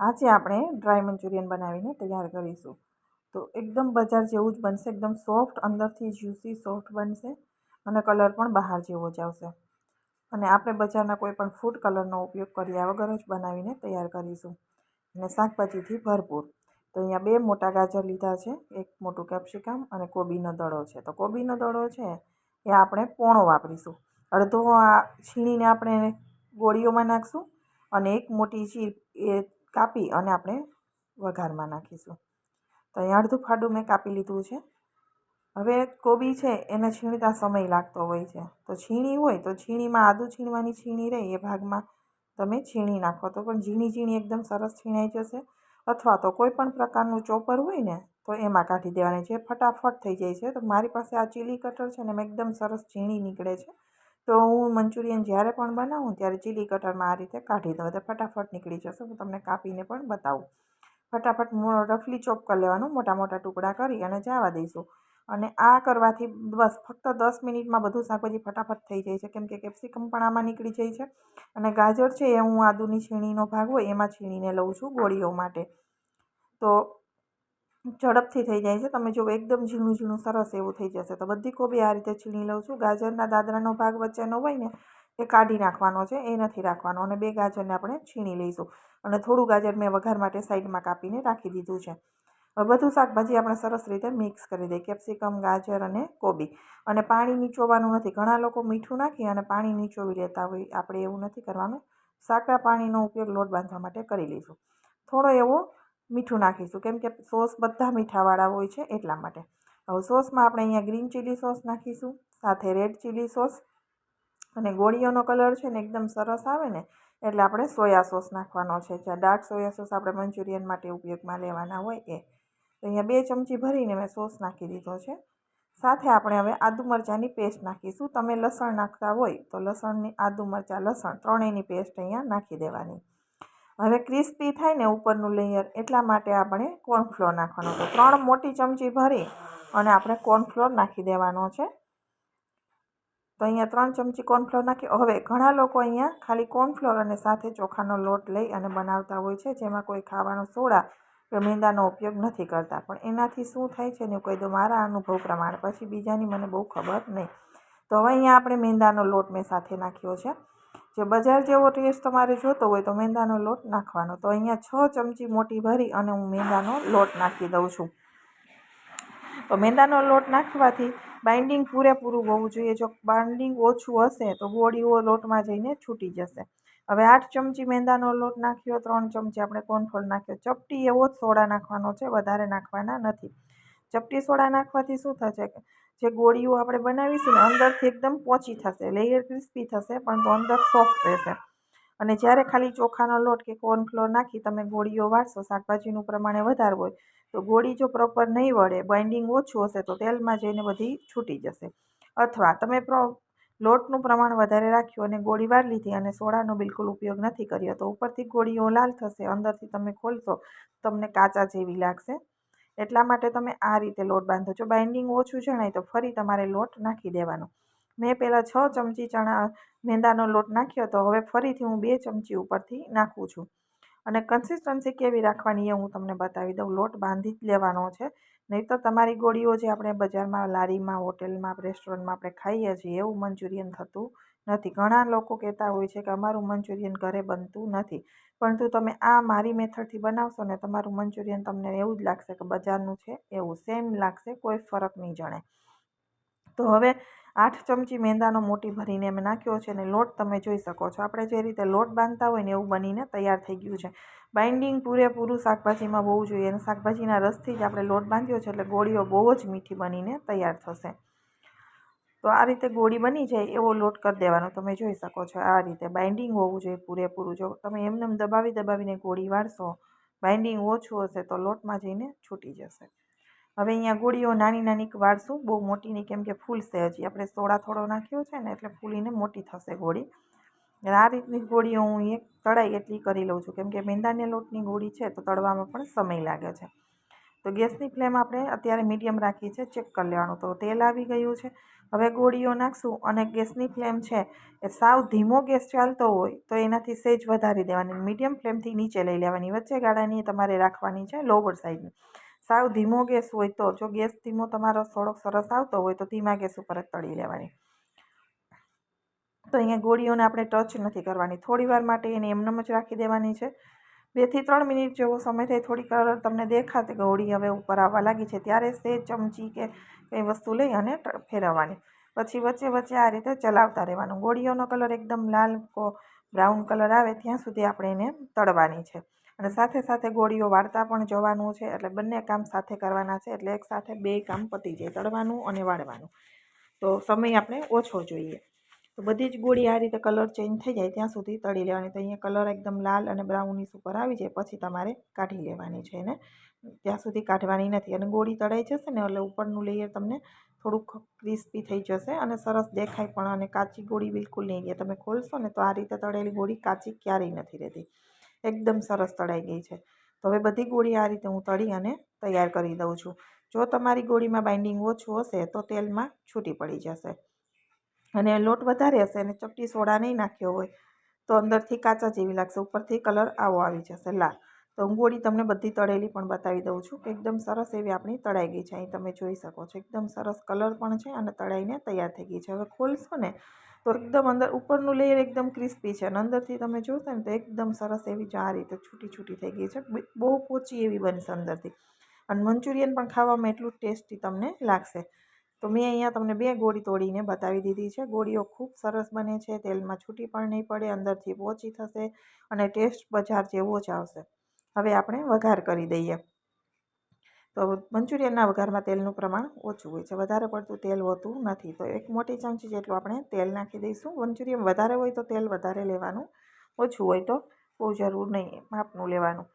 આજે આપણે dry Manchurian બનાવીને તૈયાર કરીશું. તો એકદમ બજાર જેવું જ બનશે, એકદમ સોફ્ટ, અંદરથી જ્યુસી સોફ્ટ બનશે અને કલર પણ બહાર જેવો જ આવશે. અને આપણે બજારના કોઈ પણ ફૂડ કલરનો ઉપયોગ કર્યા વગર જ બનાવીને તૈયાર કરીશું. અને શાકભાજીથી ભરપૂર. તો અહીંયા 2 મોટા ગાજર લીધા છે, 1 મોટું કેપ્સિકમ અને કોબીનો દડો છે. તો કોબીનો દડો છે એ આપણે પોણો વાપરીશું. અડધો આ છીણીને આપણે ગોળીઓમાં નાખીશું અને 1 મોટી ચીર એ કાપી અને આપણે વઘારમાં નાખીશું. તો અહીં અડધું ફાડું મેં કાપી લીધું છે. હવે કોબી છે એને છીણતા સમય લાગતો હોય છે, તો છીણી હોય તો છીણીમાં આદું છીણવાની છીણી રહે એ ભાગમાં તમે છીણી નાખો તો પણ ઝીણી એકદમ સરસ છીણાઈ જશે. અથવા તો કોઈ પણ પ્રકારનું ચોપર હોય ને તો એમાં કાઢી દેવાની, જે ફટાફટ થઈ જાય છે. તો મારી પાસે આ ચીલી કટર છે ને એમાં એકદમ સરસ ઝીણી નીકળે છે. તો હું મંચુરિયન જ્યારે પણ બનાવું ત્યારે ચીલી કટરમાં આ રીતે કાઢી દઉં, તો ફટાફટ નીકળી જશે. હું તમને કાપીને પણ બતાવું. ફટાફટ રફલી ચોપ કરી લેવાનું, મોટા મોટા ટુકડા કરી અને જવા દઈશું. અને આ કરવાથી બસ ફક્ત 10 મિનિટમાં બધું શાકભાજી ફટાફટ થઈ જાય છે, કેમ કે કેપ્સિકમ પણ આમાં નીકળી જાય છે. અને ગાજર છે એ હું આદુની છીણીનો ભાગ હોય એમાં છીણીને લઉં છું ગોળીઓ માટે. તો ઝડપથી થઈ જાય છે. તમે જો એકદમ ઝીણું સરસ એવું થઈ જશે. તો બધી કોબી આ રીતે છીણી લઉં છું. ગાજરના દાદરાનો ભાગ વચ્ચેનો હોય ને એ કાઢી નાખવાનો છે, એ નથી રાખવાનો. અને 2 ગાજરને આપણે છીણી લઈશું. અને થોડું ગાજર મેં વઘાર માટે સાઈડમાં કાપીને રાખી દીધું છે. હવે બધું શાકભાજી આપણે સરસ રીતે મિક્સ કરી દઈએ, કેપ્સિકમ, ગાજર અને કોબી. અને પાણી નીચોવાનું નથી. ઘણા લોકો મીઠું નાખી અને પાણી નીચોવી લેતા હોય, આપણે એવું નથી કરવાનું. સાકરા પાણીનો ઉપયોગ લોટ બાંધવા માટે કરી લઈશું. થોડો એવો મીઠું નાખીશું, કેમ કે સોસ બધા મીઠાવાળા હોય છે એટલા માટે. હવે સોસમાં આપણે અહીંયા ગ્રીન ચીલી સોસ નાખીશું, સાથે રેડ ચીલી સોસ. અને ગોળીઓનો કલર છે ને એકદમ સરસ આવે ને એટલે આપણે સોયા સોસ નાખવાનો છે. જ્યાં ડાર્ક સોયા સોસ આપણે મંચુરિયન માટે ઉપયોગમાં લેવાના હોય એ. તો અહીંયા 2 ચમચી ભરીને મેં સોસ નાખી દીધો છે. સાથે આપણે હવે આદુ મરચાંની પેસ્ટ નાખીશું. તમે લસણ નાખતા હોય તો લસણની આદુ મરચાં લસણ ત્રણેયની પેસ્ટ અહીંયા નાખી દેવાની. હવે ક્રિસ્પી થાય ને ઉપરનું લેયર એટલા માટે આપણે કોર્નફ્લોર નાખવાનો છે. 3 મોટી ચમચી ભરી અને આપણે કોર્નફ્લોર નાખી દેવાનો છે. તો અહીંયા 3 ચમચી કોર્નફ્લોર નાખી. હવે ઘણા લોકો અહીંયા ખાલી કોર્નફ્લોર અને સાથે ચોખાનો લોટ લઈ અને બનાવતા હોય છે, જેમાં કોઈ ખાવાનો સોડા કે મેંદાનો ઉપયોગ નથી કરતા. પણ એનાથી શું થાય છે ને કહી દઉં મારા અનુભવ પ્રમાણે, પછી બીજાની મને બહુ ખબર નહીં. તો હવે અહીંયા આપણે મેંદાનો લોટ મેં સાથે નાખ્યો છે. જે બજાર જેવો ટેસ્ટ તમારે જોતો હોય તો મેંદાનો લોટ નાખવાનો. તો અહીંયા 6 ચમચી મોટી ભરી અને હું મેંદાનો લોટ નાખી દઉં છું. તો મેંદાનો લોટ નાખવાથી બાઇન્ડિંગ પૂરેપૂરું હોવું જોઈએ. જો બાઇન્ડિંગ ઓછું હશે તો ગોળીઓ લોટમાં જઈને છૂટી જશે. હવે 8 ચમચી મેંદાનો લોટ નાખ્યો, 3 ચમચી આપણે કોર્નફ્લોર નાખ્યો. ચપટી એવો જ સોડા નાખવાનો છે, વધારે નાખવાના નથી. ચપટી સોડા નાખવાથી શું થશે, જે ગોળીઓ આપણે બનાવીશું ને અંદરથી એકદમ પોચી થશે, લેયર ક્રિસ્પી થશે, પણ તો અંદર સોફ્ટ રહેશે. અને જ્યારે ખાલી ચોખાનો લોટ કે કોર્નફ્લોર નાખી તમે ગોળીઓ વાળશો, શાકભાજીનું પ્રમાણે વધારે હોય તો ગોળી જો પ્રોપર નહીં વળે, બાઇન્ડિંગ ઓછું હશે તો તેલમાં જઈને બધી છૂટી જશે. અથવા તમે લોટનું પ્રમાણ વધારે રાખ્યું અને ગોળી વાર લીધી અને સોડાનો બિલકુલ ઉપયોગ નથી કર્યો તો ઉપરથી ગોળીઓ લાલ થશે, અંદરથી તમે ખોલશો તમને કાચા જેવી લાગશે. એટલા માટે તમે આ રીતે લોટ બાંધો. જો બાઇન્ડિંગ ઓછું જણાય તો ફરી તમારે લોટ નાખી દેવાનો. મેં પહેલાં 6 ચમચી મેંદાનો લોટ નાખ્યો તો હવે ફરીથી હું 2 ચમચી ઉપરથી નાખું છું. અને કન્સિસ્ટન્સી કેવી રાખવાની એ હું તમને બતાવી દઉં. લોટ બાંધી જ લેવાનો છે, નહીં તો તમારી ગોળીઓ જે આપણે બજારમાં, લારીમાં, હોટેલમાં, રેસ્ટોરન્ટમાં આપણે ખાઈએ છીએ એવું મંચુરિયન થતું નથી. ઘણા લોકો કહેતા હોય છે કે અમારું મંચુરિયન ઘરે બનતું નથી, પરંતુ તમે આ મારી મેથડથી બનાવશો ને તમારું મંચુરિયન તમને એવું જ લાગશે કે બજારનું છે એવું સેમ લાગશે, કોઈ ફરક નહીં જણાય. તો હવે 8 ચમચી મેંદાનો મોટી ભરીને મેં નાખ્યો છે અને લોટ તમે જોઈ શકો છો. આપણે જે રીતે લોટ બાંધતા હોય ને એવું બનીને તૈયાર થઈ ગયું છે. બાઇન્ડિંગ પૂરેપૂરું શાકભાજીમાં હોવું જોઈએ અને શાકભાજીના રસથી જ આપણે લોટ બાંધ્યો છે એટલે ગોળીઓ બહુ જ મીઠી બનીને તૈયાર થશે. તો આ રીતે ગોળી બની જાય એવો લોટ કરી દેવાનો. તમે જોઈ શકો છો આ રીતે બાઇન્ડિંગ હોવું જોઈએ પૂરેપૂરું. જો તમે એમને દબાવીને ગોળી વાળશો, બાઇન્ડિંગ ઓછું હશે તો લોટમાં જઈને છૂટી જશે. હવે અહીંયા ગોળીઓ નાની વાળશું, બહુ મોટી નહીં, કેમ કે ફૂલશે હજી. આપણે સોડા થોડો નાખ્યો છે ને એટલે ફૂલીને મોટી થશે ગોળી. આ રીતની ગોળીઓ હું તળાઈ એટલી કરી લઉં છું, કેમ કે મેંદાના લોટની ગોળી છે તો તળવામાં પણ સમય લાગે છે. તો ગેસની ફ્લેમ આપણે અત્યારે મીડિયમ રાખી છે. ચેક કરી લેવાનું. તો તેલ આવી ગયું છે. હવે ગોળીઓ નાખશું અને ગેસની ફ્લેમ છે એ સાવ ધીમો ગેસ ચાલતો હોય તો એનાથી સહેજ વધારી દેવાની, મીડિયમ ફ્લેમથી નીચે લઈ લેવાની, વચ્ચે ગાળાની તમારે રાખવાની છે, લોવર સાઈડની. સાવ ધીમો ગેસ હોય તો, જો ગેસ ધીમો તમારો થોડોક સરસ આવતો હોય તો ધીમા ગેસ ઉપર જ તળી લેવાની. તો અહીંયા ગોળીઓને આપણે ટચ નથી કરવાની, થોડી વાર માટે એને એમનેમ જ રાખી દેવાની છે. 2 થી 3 મિનિટ જેવો સમય થાય, થોડી કલર તમને દેખાશે કે ગોળી હવે ઉપર આવવા લાગી છે, ત્યારે સહેજ ચમચી કે કંઈ વસ્તુ લઈ અને ફેરવવાની. પછી વચ્ચે વચ્ચે આ રીતે ચલાવતા રહેવાનું. ગોળીઓનો કલર એકદમ લાલ બ્રાઉન કલર આવે ત્યાં સુધી આપણે એને તળવાની છે. અને સાથે સાથે ગોળીઓ વાળતા પણ જવાનું છે, એટલે બંને કામ સાથે કરવાના છે. એટલે એક સાથે 2 કામ પતી જાય, તળવાનું અને વાળવાનું. તો સમય આપણે ઓછો જોઈએ. તો બધી જ ગોળી આ રીતે કલર ચેન્જ થઈ જાય ત્યાં સુધી તળી લેવાની. તો અહીંયા કલર એકદમ લાલ અને બ્રાઉનિશ ઉપર આવી જાય પછી તમારે કાઢી લેવાની છે એને, ત્યાં સુધી કાઢવાની નથી. અને ગોળી તળાઈ જશે ને એટલે ઉપરનું લેયર તમને થોડુંક ક્રિસ્પી થઈ જશે અને સરસ દેખાય પણ. અને કાચી ગોળી બિલકુલ નહીં રહે. તમે ખોલશો ને તો આ રીતે તળેલી ગોળી કાચી ક્યારેય નથી રહેતી, એકદમ સરસ તળાઈ ગઈ છે. તો હવે બધી ગોળી આ રીતે હું તળી અને તૈયાર કરી દઉં છું. જો તમારી ગોળીમાં બાઇન્ડિંગ ઓછું હશે તો તેલમાં છૂટી પડી જશે, અને લોટ વધારે હશે અને ચપટી સોડા નહીં નાખ્યો હોય તો અંદરથી કાચા જેવી લાગશે, ઉપરથી કલર આવો આવી જશે લાલ. તો હું ગોળી તમને બધી તળેલી પણ બતાવી દઉં છું કે એકદમ સરસ એવી આપણી તળાઈ ગઈ છે. અહીં તમે જોઈ શકો છો એકદમ સરસ કલર પણ છે અને તળાઈને તૈયાર થઈ ગઈ છે. હવે ખોલશો ને તો એકદમ અંદર ઉપરનું લેયર એકદમ ક્રિસ્પી છે અને અંદરથી તમે જોશો ને તો એકદમ સરસ એવી આ રીતે છૂટી છૂટી થઈ ગઈ છે. બહુ પોચી એવી બનશે અંદરથી, અને મંચુરિયન પણ ખાવામાં એટલું ટેસ્ટી તમને લાગશે. તો મેં અહીંયા તમને 2 ગોળી તોડીને બતાવી દીધી છે. ગોળીઓ ખૂબ સરસ બને છે, તેલમાં છૂટી પણ નહીં પડે, અંદરથી પોચી થશે અને ટેસ્ટ બજાર જેવો જ આવશે. હવે આપણે વઘાર કરી દઈએ. તો મંચુરિયનના વઘારમાં તેલનું પ્રમાણ ઓછું હોય છે, વધારે પડતું તેલ હોતું નથી. તો 1 મોટી ચમચી જેટલું આપણે તેલ નાખી દઈશું. મંચુરિયન વધારે હોય તો તેલ વધારે લેવાનું, ઓછું હોય તો બહુ જરૂર નહીં, માપનું લેવાનું.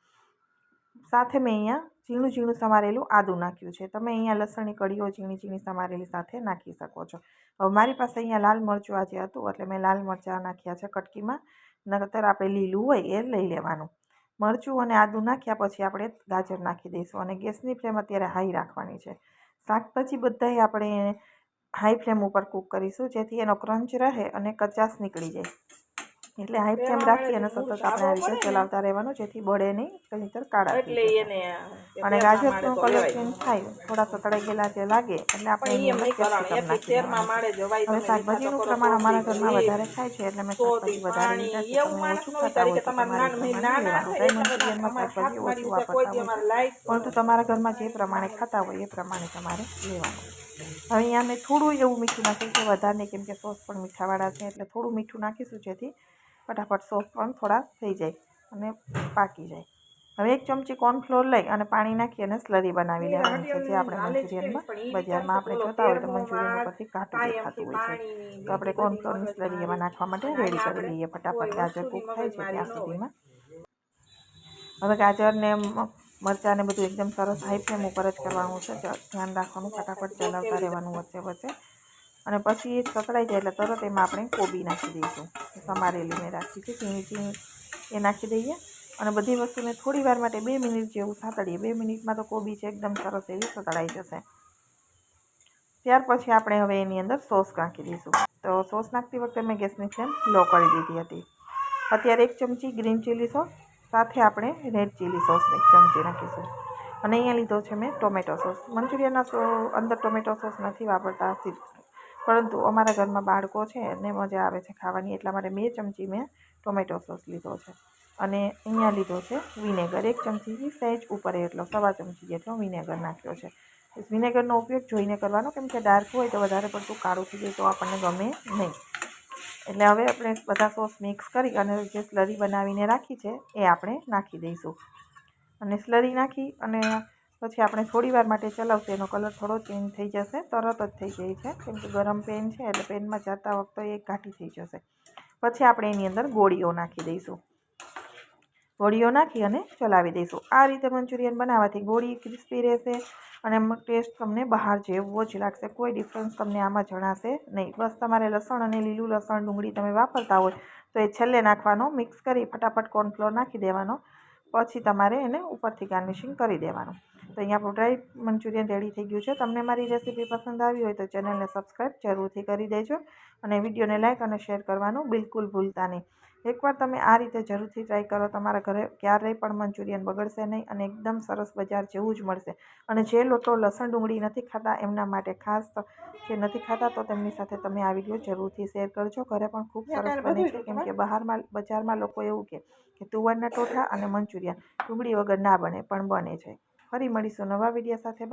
સાથે મેં અહીંયા ઝીણું ઝીણું સમારેલું આદું નાખ્યું છે. તમે અહીંયા લસણની કળીઓ ઝીણી ઝીણી સમારેલી સાથે નાખી શકો છો. હવે મારી પાસે અહીંયા લાલ મરચું આજે હતું એટલે મેં લાલ મરચાં નાખ્યા છે કટકીમાં. નહીંતર આપણે લીલું હોય એ લઈ લેવાનું. મરચું અને આદું નાખ્યા પછી આપણે ગાજર નાખી દઈશું અને ગેસની ફ્લેમ અત્યારે હાઈ રાખવાની છે. શાકભાજી બધાય આપણે હાઈ ફ્લેમ ઉપર કૂક કરીશું જેથી એનો ક્રંચ રહે અને કચાશ નીકળી જાય. એટલે હાઈ ફ્લેમ રાખી અને સતત આપણે આ રીતે ચલાવતા રહેવાનું જેથી બળે નહીં, નહીંતર કાળા થઈ જશે. અને ગાજરનો કલર ચેન્જ થાય, થોડા સતળાઈ ગયેલા જે લાગે એટલે આપણે એની અંદર કેપ્સિકમ નાખી દેવાનું. હવે શાકભાજીનું પ્રમાણ અમારા ઘરમાં વધારે ખાય છે એટલે મેં શાકભાજી વધારે લીધા છે. તમે ઓછું ખાતા હોય તો તમારે પ્રમાણે લેવાનું. મંચુરિયનમાં શાકભાજી ઓછું વાપરતા હોય પરંતુ તમારા ઘરમાં જે પ્રમાણે ખાતા હોય એ પ્રમાણે તમારે લેવાનું. હવે અહીંયા મેં થોડું એવું મીઠું નાખ્યું છે, વધારે નહીં, કેમ કે સોસ પણ મીઠાવાળા છે એટલે થોડું મીઠું નાખીશું જેથી ફટાફટ સોસ પણ થોડા થઈ જાય અને પાકી જાય. હવે 1 ચમચી કોર્નફ્લોર લઈ અને પાણી નાખી અને સ્લરી બનાવી લેવાની છે, જે આપણે મંચુરિયનમાં બજારમાં આપણે જોતા હોય તો મંચુરિયન ઉપરથી કાટું દેખાતું હોય છે. તો આપણે કોર્નફ્લોરની સ્લરી એમાં નાખવા માટે રેડી કરી લઈએ. ફટાફટ ગાજર કૂક થાય છે ત્યાં સુધીમાં. હવે ગાજરને મરચાંને બધું એકદમ સરસ હાઈ ફ્લેમ ઉપર જ કરવાનું છે, ધ્યાન રાખવાનું, ફટાફટ ચલાવતા રહેવાનું વચ્ચે વચ્ચે. અને પછી એ સતળાઈ જાય એટલે તરત એમાં આપણે કોબી નાખી દઈશું, સમારેલી મેં રાખી છે ઝીણી ઝીણી, એ નાખી દઈએ અને બધી વસ્તુને થોડી વાર માટે 2 મિનિટ જેવું સાતળીએ. 2 મિનિટમાં તો કોબી છે એકદમ સરસ એવી સતળાઈ જશે. ત્યાર પછી આપણે હવે એની અંદર સોસ નાખી દઈશું. તો સોસ નાખતી વખતે મેં ગેસની ફ્લેમ લો કરી દીધી હતી. અત્યારે 1 ચમચી ગ્રીન ચીલી સોસ સાથે આપણે રેડ ચીલી સોસ 1 ચમચી નાખીશું. અને અહીંયા લીધો છે મેં ટોમેટો સોસ. મંચુરિયનના અંદર ટોમેટો સોસ નથી વાપરતા, પરંતુ અમારા ઘરમાં બાળકો છે એને મજા આવે છે ખાવાની, એટલા માટે 2 ચમચી મેં ટોમેટો સોસ લીધો છે. અને અહીંયા લીધો છે વિનેગર 1 ચમચીથી સહેજ ઉપર એટલો, 1/4 ચમચી જેટલો વિનેગર નાખ્યો છે. વિનેગરનો ઉપયોગ જોઈને કરવાનો, કેમ કે ડાર્ક હોય તો વધારે પડતું કાળું થઈ જાય તો આપણને ગમે નહીં. એટલે હવે આપણે બધા સોસ મિક્સ કરી અને જે સ્લરી બનાવીને રાખી છે એ આપણે નાખી દઈશું. અને સ્લરી નાખી અને પછી આપણે થોડી વાર માટે ચલાવશું. એનો કલર થોડો ચેન્જ થઈ જશે, તરત જ થઈ જાય છે કેમ કે ગરમ પેન છે એટલે પેનમાં જતા વખતે એ ઘાટી થઈ જશે. પછી આપણે એની અંદર ગોળીઓ નાખી દઈશું. ગોળીઓ નાખી અને ચલાવી દઈશું. આ રીતે મંચુરિયન બનાવવાથી ગોળી ક્રિસ્પી રહેશે અને ટેસ્ટ તમને બહાર જેવો જ લાગશે. કોઈ ડિફરન્સ તમને આમાં જણાશે નહીં. બસ તમારે લસણ અને લીલું લસણ ડુંગળી તમે વાપરતા હોય તો એ છેલ્લે નાખવાનો, મિક્સ કરી ફટાફટ કોર્નફ્લોર નાખી દેવાનો. પછી તમારે એને ઉપરથી ગાર્નિશિંગ કરી દેવાનું. તો અહીંયા આપણું ડ્રાય મંચુરિયન રેડી થઈ ગયું છે. તમને મારી રેસીપી પસંદ આવી હોય તો ચેનલને સબસ્ક્રાઈબ જરૂરથી કરી દેજો અને વિડીયોને લાઇક અને શેર કરવાનું બિલકુલ ભૂલતા નહીં. એકવાર તમે આ રીતે જરૂરથી ટ્રાય કરો, તમારા ઘરે ક્યારેય પણ મંચુરિયન બગડશે નહીં અને એકદમ સરસ બજાર જેવું જ મળશે. અને જે લોકો લસણ ડુંગળી નથી ખાતા એમના માટે ખાસ, જે નથી ખાતા તો તેમની સાથે તમે આ વિડીયો જરૂરથી શેર કરજો. ઘરે પણ ખૂબ સરસ બને છે, કેમ કે બજારમાં લોકો એવું કે તુવરના ટોઠા અને મંચુરિયન ડુંગળી વગર ના બને, પણ બને છે. ફરી મળીશું નવા વિડીયો સાથે.